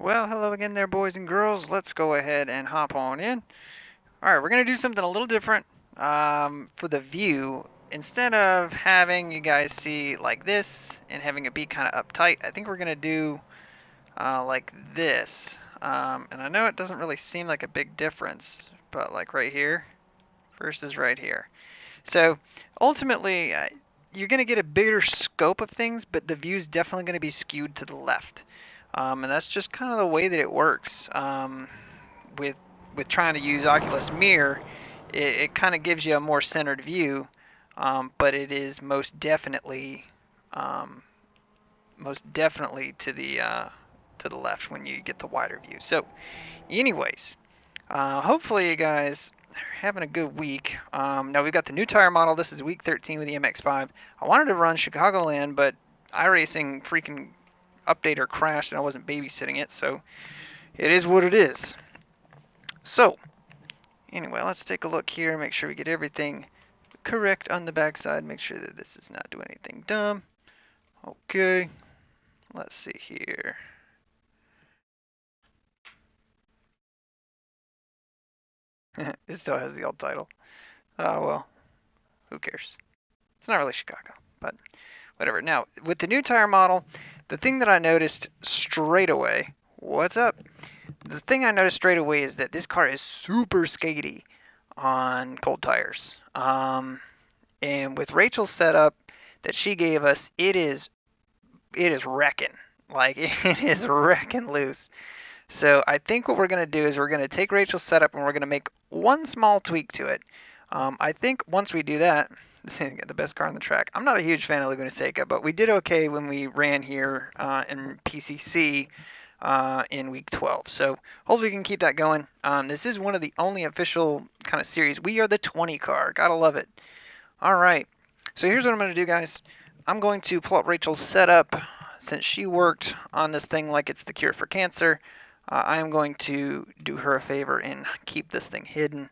Well, hello again there, boys and girls. Let's go ahead and hop on in. All right, we're going to do something a little different for the view. Instead of having you guys see like this and having it be kind of uptight, I think we're going to do like this. And I know it doesn't really seem like a big difference, but like right here versus right here. So ultimately, you're going to get a bigger scope of things, but the view is definitely going to be skewed to the left. And that's just kind of the way that it works. With trying to use Oculus Mirror, it kind of gives you a more centered view, but it is um, most definitely to the left when you get the wider view. So, anyways, hopefully you guys are having a good week. Now we've got the new tire model. This is week 13 with the MX-5. I wanted to run Chicagoland, but iRacing freaking updater crashed and I wasn't babysitting it, so it is what it is. So, anyway, let's take a look here, make sure we get everything correct on the backside, make sure that this is not doing anything dumb. Okay, let's see here. It still has the old title. Oh, well, who cares? It's not really Chicago, but whatever. Now, with the new tire model, the thing that I noticed straight away, what's up? The thing I noticed straight away is that this car is super skatey on cold tires. And with Rachel's setup that she gave us, it is wrecking. Like it is wrecking loose. So I think what we're gonna do is we're gonna take Rachel's setup and we're gonna make one small tweak to it. I think once we do that, this is the best car on the track. I'm not a huge fan of Laguna Seca, but we did okay when we ran here in PCC in week 12. So hopefully we can keep that going. This is one of the only official kind of series. We are the 20 car. Gotta love it. All right. So here's what I'm going to do, guys. I'm going to pull up Rachel's setup. Since she worked on this thing like it's the cure for cancer, I am going to do her a favor and keep this thing hidden.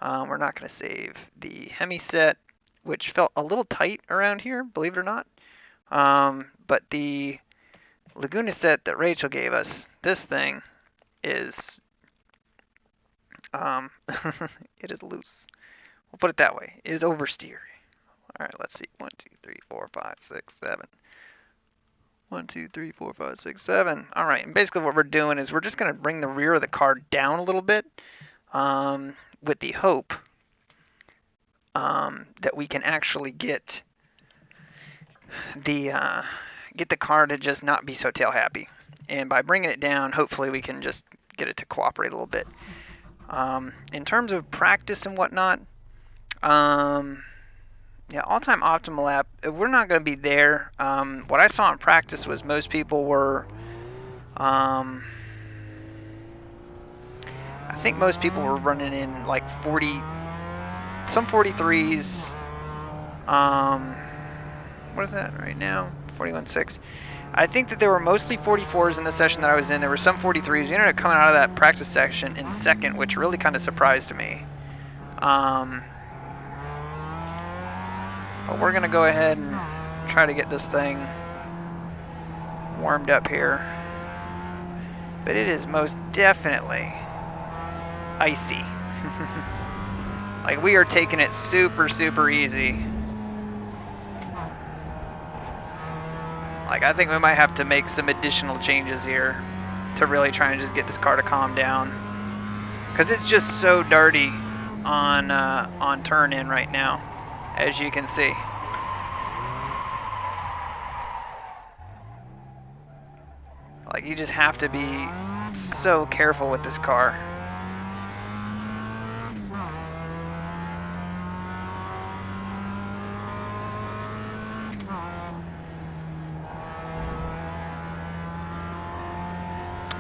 We're not going to save the Hemi set, which felt a little tight around here, believe it or not. But the Laguna set that Rachel gave us, this thing is it is loose. We'll put it that way. It is oversteer. All right, let's see. 1, 2, 3, 4, 5, 6, 7. 1, 2, 3, 4, 5, 6, 7. All right, and basically what we're doing is we're just going to bring the rear of the car down a little bit with the hope that we can actually get the car to just not be so tail happy. And by bringing it down, hopefully we can just get it to cooperate a little bit. In terms of practice and whatnot, yeah, all-time optimal lap. We're not going to be there. What I saw in practice was most people were. I think most people were running in like 40, some 43s. What is that right now? 41.6. I think that there were mostly 44s in the session that I was in. There were some 43s. We ended up coming out of that practice section in second, which really kind of surprised me. But we're going to go ahead and try to get this thing warmed up here. But it is most definitely icy. Like we are taking it super, super easy. Like I think we might have to make some additional changes here to really try and just get this car to calm down. Because it's just so dirty on turn in right now, as you can see. Like you just have to be so careful with this car.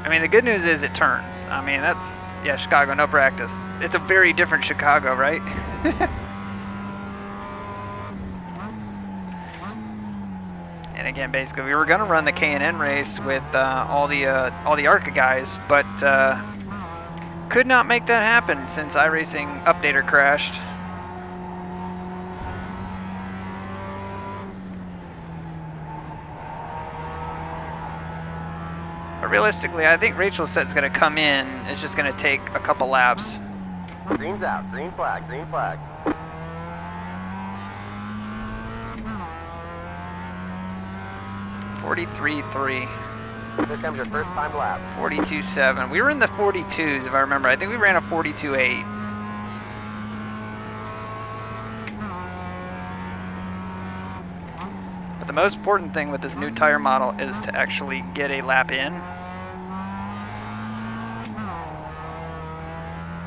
I mean, the good news is it turns. I mean, that's, yeah, Chicago, no practice. It's a very different Chicago, right? And again, basically, we were going to run the K&N race with all the ARCA guys, but could not make that happen since iRacing updater crashed. But realistically, I think Rachel's set's going to come in. It's just going to take a couple laps. Green's out. Green flag. Green flag. 43.3. Here comes your first time lap. 42.7. We were in the 42s, if I remember. I think we ran a 42.8. But the most important thing with this new tire model is to actually get a lap in.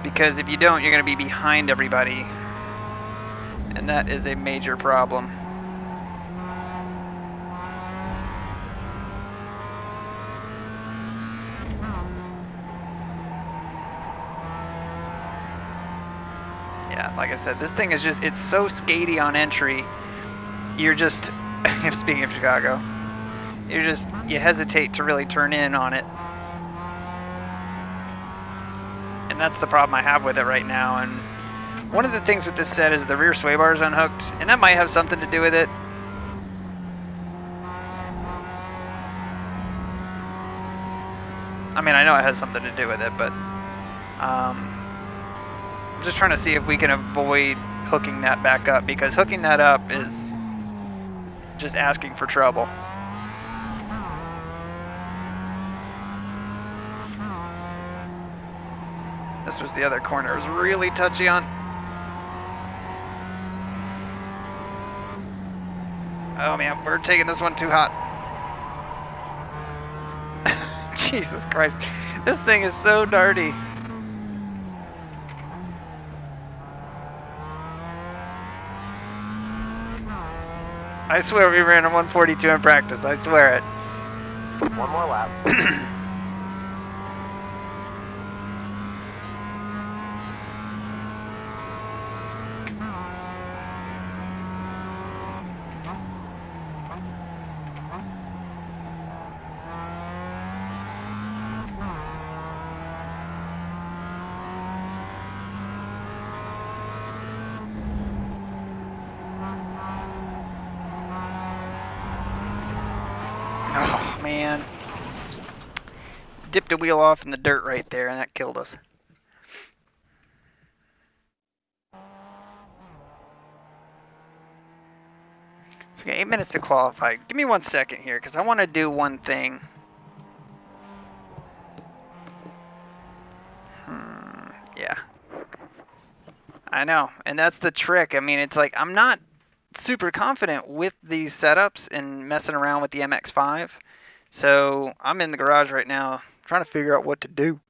Because if you don't, you're going to be behind everybody. And that is a major problem. Yeah, like I said, this thing is just, it's so skatey on entry. You're just, speaking of Chicago, you hesitate to really turn in on it. And that's the problem I have with it right now. And one of the things with this set is the rear sway bar is unhooked, and that might have something to do with it. I mean, I know it has something to do with it, but I'm just trying to see if we can avoid hooking that back up, because hooking that up is just asking for trouble. This was the other corner. It was really touchy on. Oh man, we're taking this one too hot. Jesus Christ. This thing is so darty. I swear we ran a 142 in practice. I swear it. One more lap. Oh man. Dipped the wheel off in the dirt right there, and that killed us. So we got 8 minutes to qualify. Give me 1 second here, because I want to do one thing. Yeah. I know, and that's the trick. I mean, it's like I'm not super confident with these setups and messing around with the MX-5. So I'm in the garage right now trying to figure out what to do.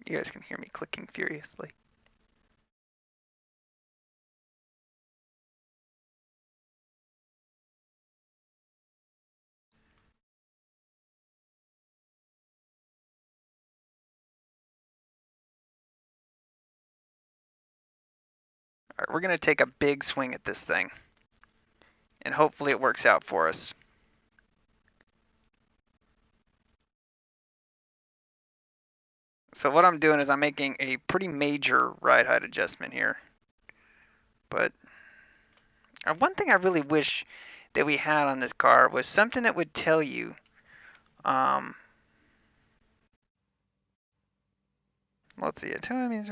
You guys can hear me clicking furiously. All right, we're going to take a big swing at this thing. And hopefully it works out for us. So what I'm doing is I'm making a pretty major ride height adjustment here. But one thing I really wish that we had on this car was something that would tell you let's see, it means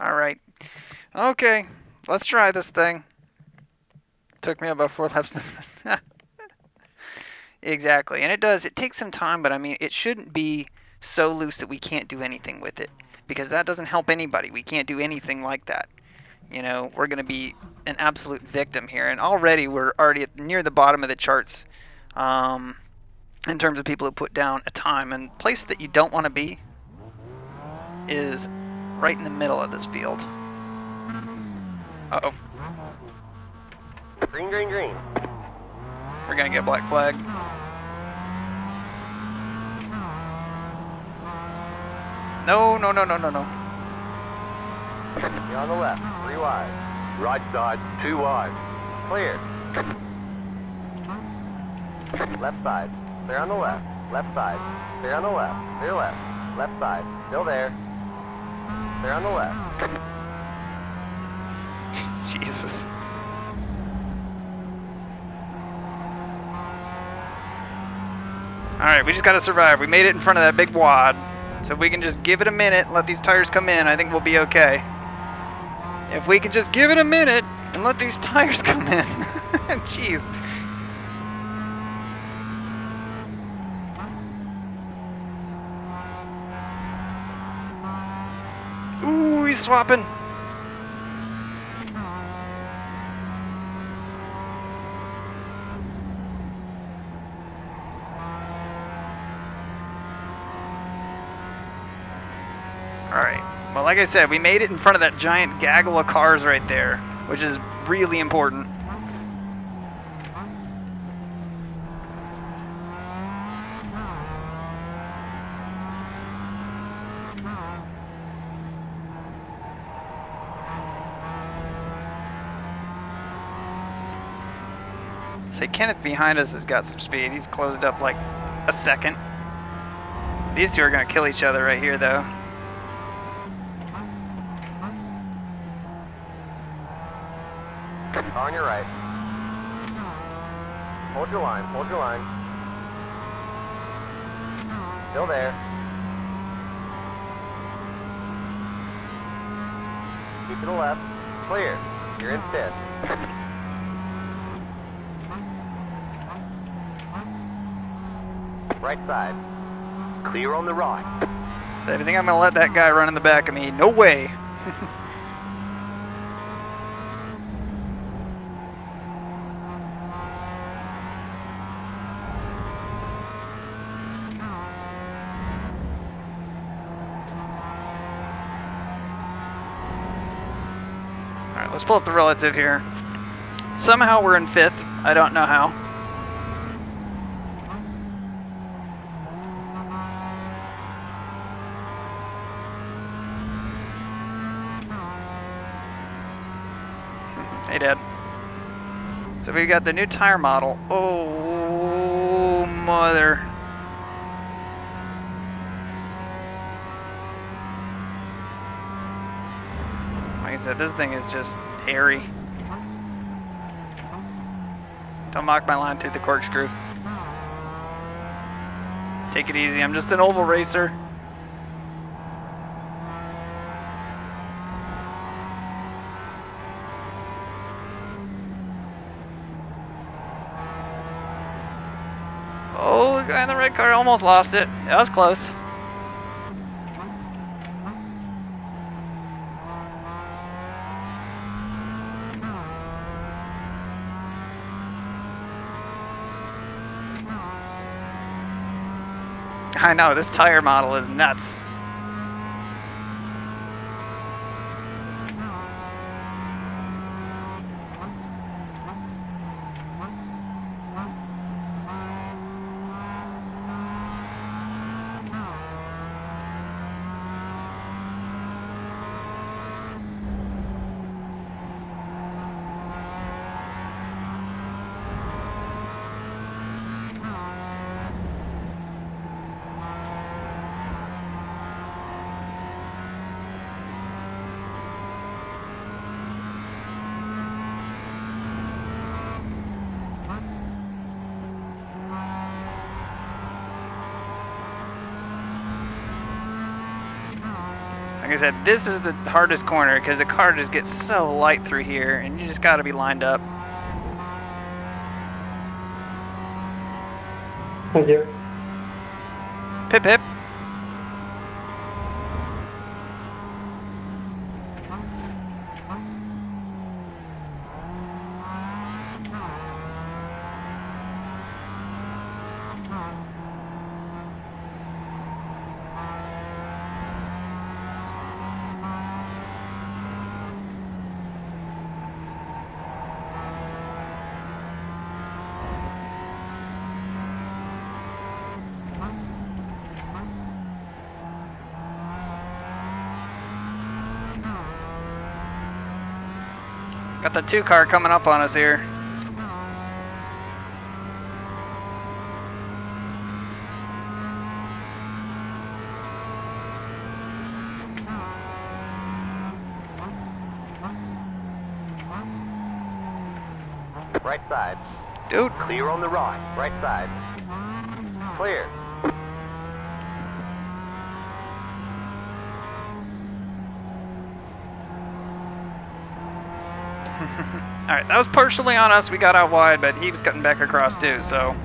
All right. Okay. Let's try this thing. Took me about 4 laps. Exactly. And it does. It takes some time, but I mean, it shouldn't be so loose that we can't do anything with it, because that doesn't help anybody. We can't do anything like that. You know, we're going to be an absolute victim here. And already we're already near the bottom of the charts in terms of people who put down a time. And place that you don't want to be is right in the middle of this field. Uh-oh. Green, green, green. We're going to get a black flag. No, no, no, no, no, no. You're on the left, 3 wide. Right side, 2 wide. Clear. Left side, clear on the left. Left side, clear on the left. Clear left. Left side, still there. Clear on the left. Jesus. Alright, we just gotta survive. We made it in front of that big wad. So if we can just give it a minute and let these tires come in, I think we'll be okay. If we can just give it a minute and let these tires come in. Jeez. Ooh, he's swapping. Alright. Well, like I said, we made it in front of that giant gaggle of cars right there, which is really important. Say, Kenneth behind us has got some speed. He's closed up like a second. These two are going to kill each other right here, though. On your right. Hold your line, hold your line. Still there. Keep to the left. Clear. You're in 5th. Right side. Clear on the right. So if you think I'm going to let that guy run in the back of me, no way. Alright, let's pull up the relative here. Somehow we're in 5th. I don't know how. Hey, Dad. So we got the new tire model. Oh, mother. Like I said, this thing is just hairy. Don't mock my line through the corkscrew. Take it easy. I'm just an oval racer. Oh, the guy in the red car almost lost it. That was close. I know, this tire model is nuts. Like I said, this is the hardest corner because the car just gets so light through here, and you just got to be lined up. Thank you. Pip pip. Got the 2 car coming up on us here. Right side. Dude. Clear on the right. Right side. Clear. Alright, that was partially on us. We got out wide, but he was cutting back across too, so.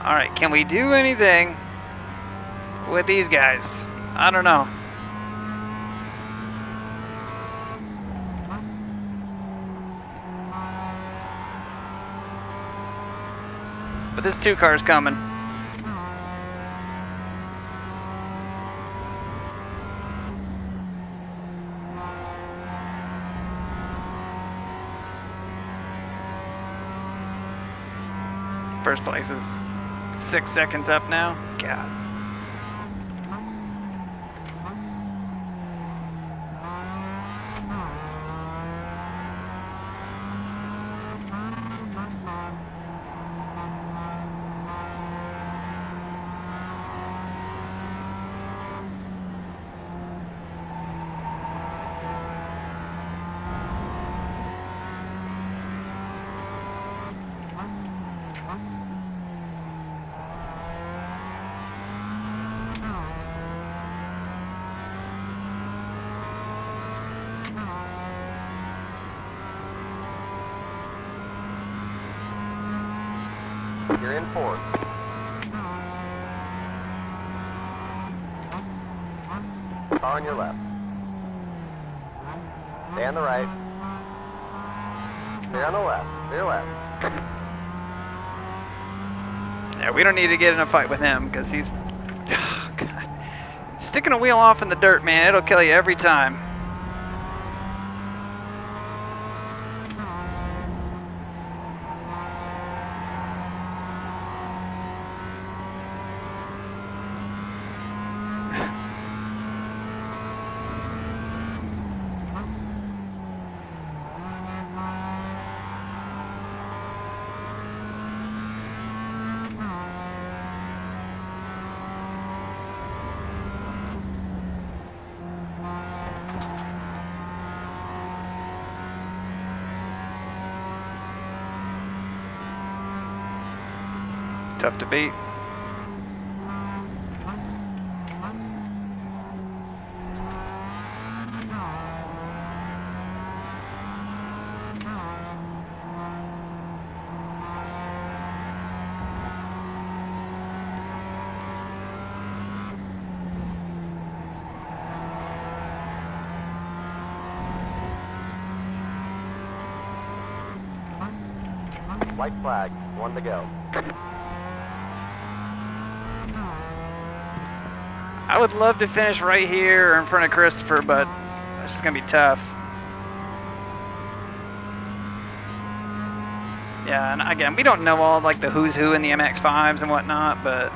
Alright, can we do anything with these guys? I don't know. But this 2 car's coming. First place is 6 seconds up now. God. You're in 4th. Car on your left. Stay on the right. Stay on the left. Stay left. Yeah, we don't need to get in a fight with him because he's... Oh, God. Sticking a wheel off in the dirt, man, it'll kill you every time. Tough to beat. White flag. 1 to go. I would love to finish right here or in front of Christopher, but it's just gonna be tough. Yeah, and again, we don't know all like the who's who in the MX-5s and whatnot, but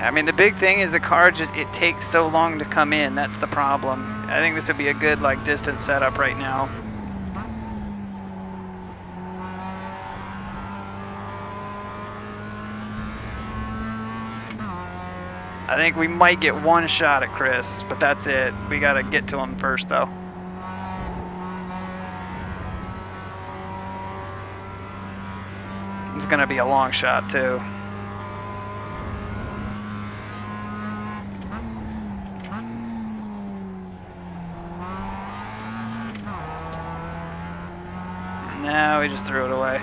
I mean, the big thing is the car it takes so long to come in. That's the problem. I think this would be a good, like, distance setup right now. I think we might get one shot at Chris, but that's it. We got to get to him first, though. It's going to be a long shot, too. No, we just threw it away.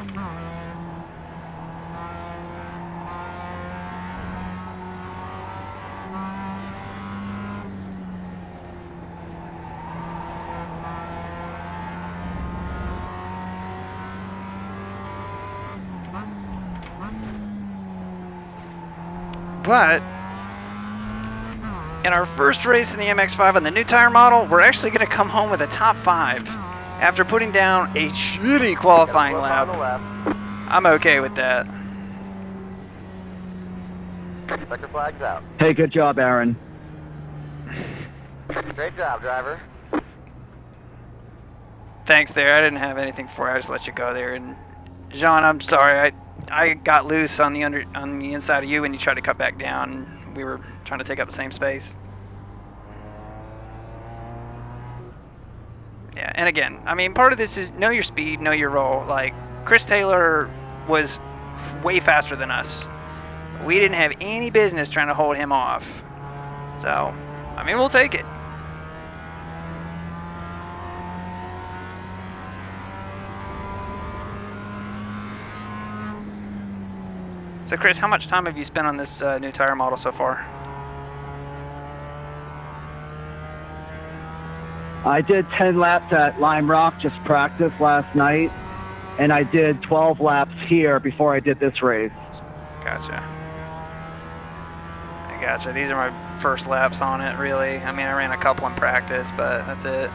But in our first race in the MX-5 on the new tire model, we're actually going to come home with a top 5 after putting down a shitty qualifying lap. I'm okay with that. Checker flag's out. Hey, good job, Aaron. Great job, driver. Thanks there. I didn't have anything for you. I just let you go there. And Jean, I'm sorry. I got loose on the inside of you when you tried to cut back down. We were trying to take up the same space. Yeah, and again, I mean, part of this is know your speed, know your role. Like, Chris Taylor was way faster than us. We didn't have any business trying to hold him off. So, I mean, we'll take it. So, Chris, how much time have you spent on this new tire model so far? I did 10 laps at Lime Rock, just practice last night, and I did 12 laps here before I did this race. Gotcha. I gotcha. These are my first laps on it, really. I mean, I ran a couple in practice, but that's it.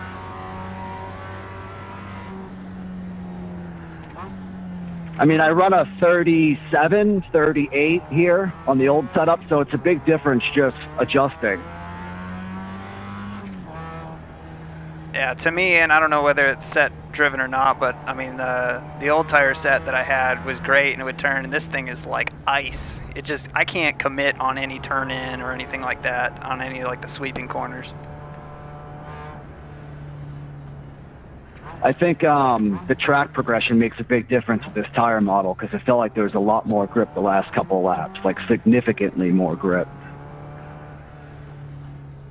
I mean, I run a 37, 38 here on the old setup, so it's a big difference just adjusting. Yeah, to me, and I don't know whether it's set driven or not, but I mean, the old tire set that I had was great and it would turn, and this thing is like ice. It just, I can't commit on any turn in or anything like that on any like the sweeping corners. I think the track progression makes a big difference with this tire model because it felt like there was a lot more grip the last couple of laps, like significantly more grip.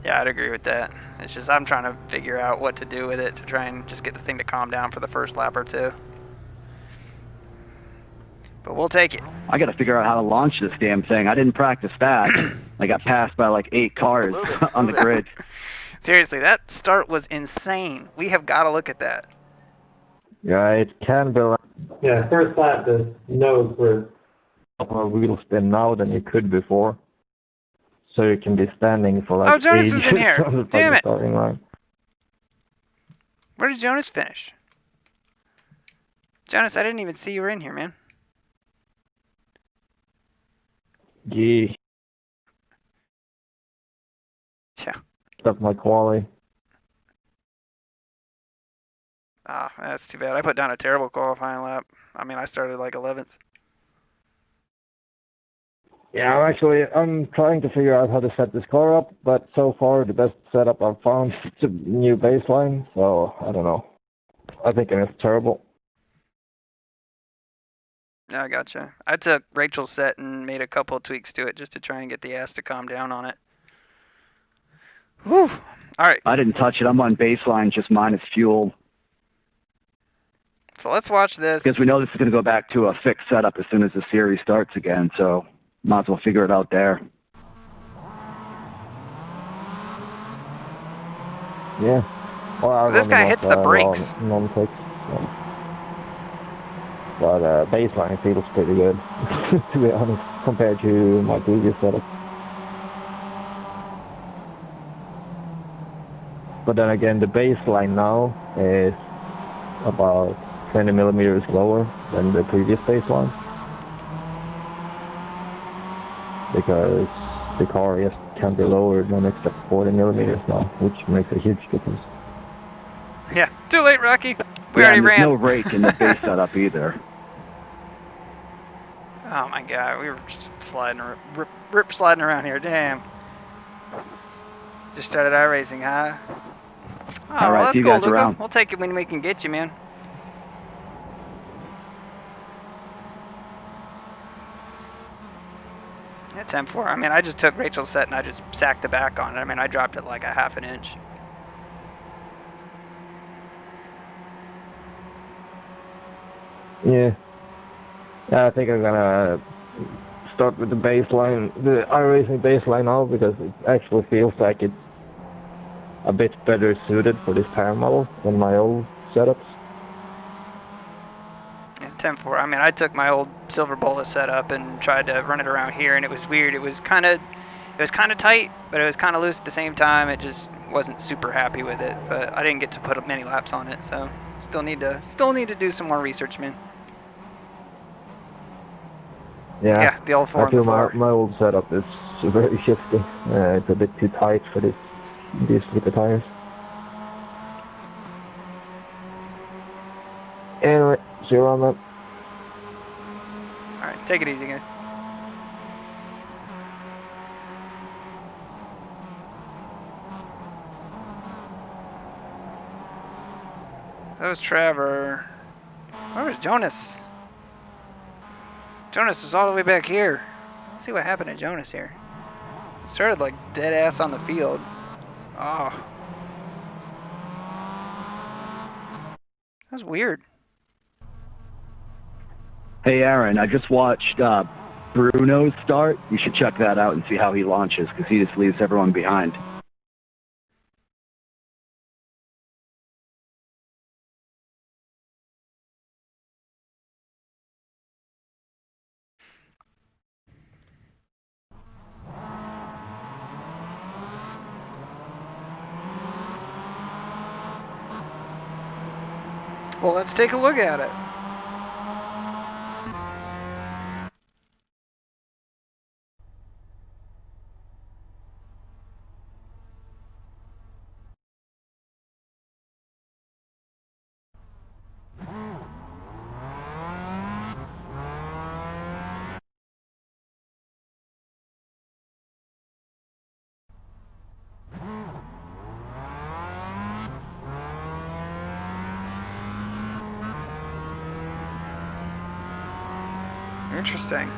Yeah, I'd agree with that. It's just I'm trying to figure out what to do with it to try and just get the thing to calm down for the first lap or two. But we'll take it. I got to figure out how to launch this damn thing. I didn't practice that. I got passed by like 8 cars on the grid. Seriously, that start was insane. We have got to look at that. Yeah, it can be like Yeah, first lap, the nose were more wheel spin now than you could before. So you can be standing for like Jonas was in here. on the Damn it. starting line. Where did Jonas finish? Jonas, I didn't even see you were in here, man. Yeah, Yeah. that's my quality. Ah, that's too bad. I put down a terrible qualifying lap. I mean, I started like 11th. Yeah, I'm trying to figure out how to set this car up, but so far the best setup I've found is a new baseline, so I don't know. I think it's terrible. Yeah, I gotcha. I took Rachel's set and made a couple of tweaks to it just to try and get the ass to calm down on it. Whew. All right. I didn't touch it. I'm on baseline, just minus fuel. So let's watch this. Because we know this is going to go back to a fixed setup as soon as the series starts again, so might as well figure it out there. Yeah. Well, This guy hits the brakes. Non-fix. So. But baseline feels pretty good, to be honest, compared to my previous setup. But then again, the baseline now is about 20 millimeters lower than the previous baseline. Because the car just can be lowered an extra 40 millimeters now, which makes a huge difference. Yeah, too late, Rocky. We Yeah, already and there's ran. no rake in the base setup either. Oh my god, we were just sliding, rip sliding around here. Damn. Just started iRacing, huh? Oh, All well, right, that's see you cool, guys Luca. around. We'll take it when we can get you, man. Yeah, 10-4. I mean, I just took Rachel's set and I just sacked the back on it. I mean, I dropped it like a half an inch. Yeah. Yeah, I think I'm gonna start with the baseline, the iRacing baseline now, because it actually feels like it's a bit better suited for this tire model than my old setups. Yeah, 10-4. I mean, I took my old Silver Bullet setup and tried to run it around here, and it was weird. It was kind of tight, but it was kind of loose at the same time. It just wasn't super happy with it, but I didn't get to put many laps on it, so still need to do some more research, man. Yeah, the old 4 I on the feel floor. my old setup is very shifty. It's a bit too tight for these little tires. Anyway, see you around, man. All right, take it easy, guys. That was Trevor. Where was Jonas? Jonas is all the way back here. Let's see what happened to Jonas here. He started like dead ass on the field. Oh. That's weird. Hey, Aaron, I just watched Bruno's start. You should check that out and see how he launches, because he just leaves everyone behind. Well, let's take a look at it. Interesting.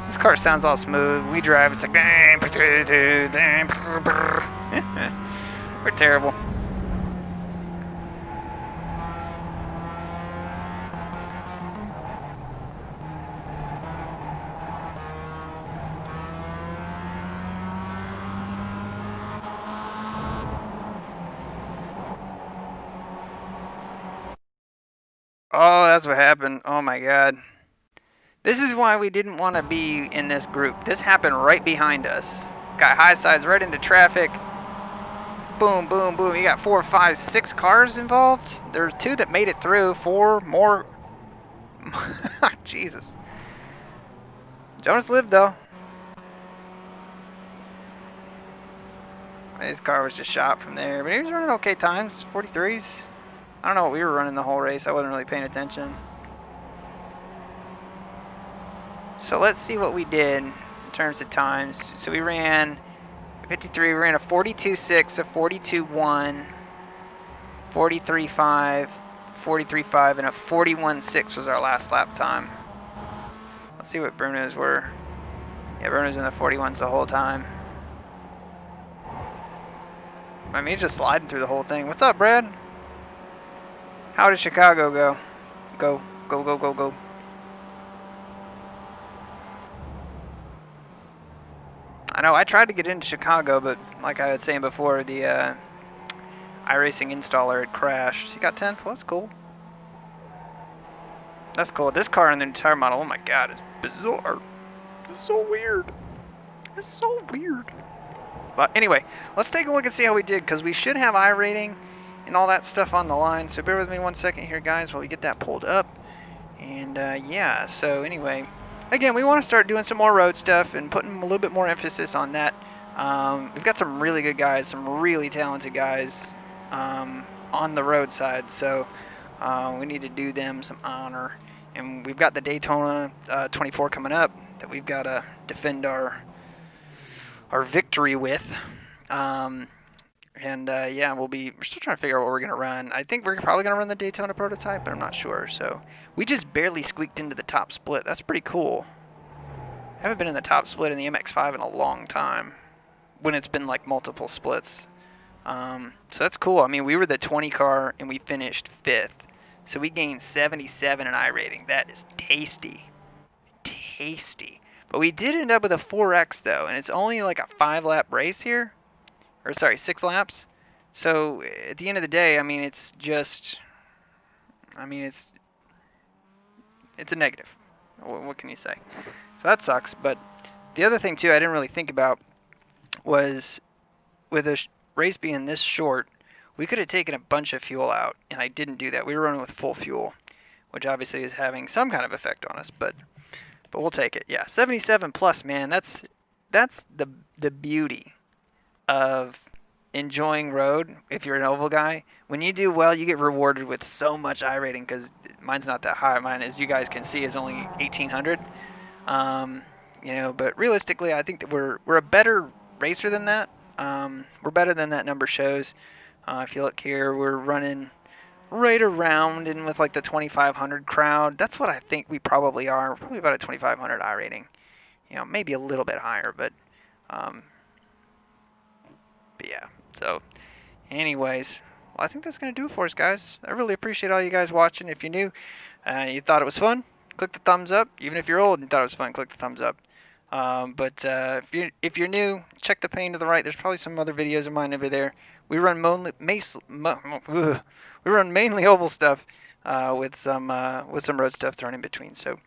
This car sounds all smooth. We drive, it's like we're terrible. Oh, that's what happened. Oh my god. This is why we didn't want to be in this group. This happened right behind us. Got high sides right into traffic. Boom, boom, boom. You got 4, 5, 6 cars involved. There's 2 that made it through. 4 more. Jesus. Jonas lived though. His car was just shot from there, but he was running okay times, 43s. I don't know what we were running the whole race. I wasn't really paying attention. So let's see what we did in terms of times. So we ran 53, we ran a 42.6, a 42.1, 43.5, 43.5, and a 41.6 was our last lap time. Let's see what Bruno's were. Yeah, Bruno's in the 41s the whole time. I mean, he's just sliding through the whole thing. What's up, Brad? How did Chicago go? Go, go, go, go, go. I know, I tried to get into Chicago, but like I was saying before, the iRacing installer had crashed. He got 10th? Well, that's cool. That's cool. This car in the entire model, oh my god, it's bizarre. It's so weird. It's so weird. But anyway, let's take a look and see how we did, because we should have iRating and all that stuff on the line. So bear with me 1 second here, guys, while we get that pulled up. And yeah, so anyway, again, we want to start doing some more road stuff and putting a little bit more emphasis on that. We've got some really good guys, some really talented guys on the road side, so we need to do them some honor. And we've got the Daytona 24 coming up that we've got to defend our victory with. And yeah, we're still trying to figure out what we're going to run. I think we're probably going to run the Daytona prototype, but I'm not sure. So we just barely squeaked into the top split. That's pretty cool. I haven't been in the top split in the MX-5 in a long time when it's been like multiple splits. So that's cool. I mean, we were the 20 car and we finished 5th. So we gained 77 in iRating. That is tasty. Tasty. But we did end up with a 4X though, and it's only like a 5-lap race here. Or sorry, 6 laps. So at the end of the day, I mean, it's a negative. What can you say? So that sucks. But the other thing too, I didn't really think about was with a race being this short, we could have taken a bunch of fuel out, and I didn't do that. We were running with full fuel, which obviously is having some kind of effect on us, but we'll take it. Yeah, 77 plus, man. That's the beauty of enjoying road. If you're an oval guy, when you do well, you get rewarded with so much iRating because mine's not that high. Mine, as you guys can see, is only 1800. But realistically, I think that we're a better racer than that. We're better than that number shows. If you look here, we're running right around in with like the 2500 crowd. That's what I think we probably are. We're probably about a 2500 iRating. Maybe a little bit higher, but yeah. So, anyways, well, I think that's going to do it for us, guys. I really appreciate all you guys watching. If you're new, you thought it was fun, click the thumbs up. Even if you're old and thought it was fun, click the thumbs up. But if you're new, check the pane to the right. There's probably some other videos of mine over there. We run mainly oval stuff with some road stuff thrown in between. So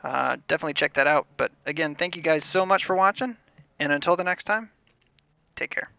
definitely check that out. But again, thank you guys so much for watching. And until the next time, take care.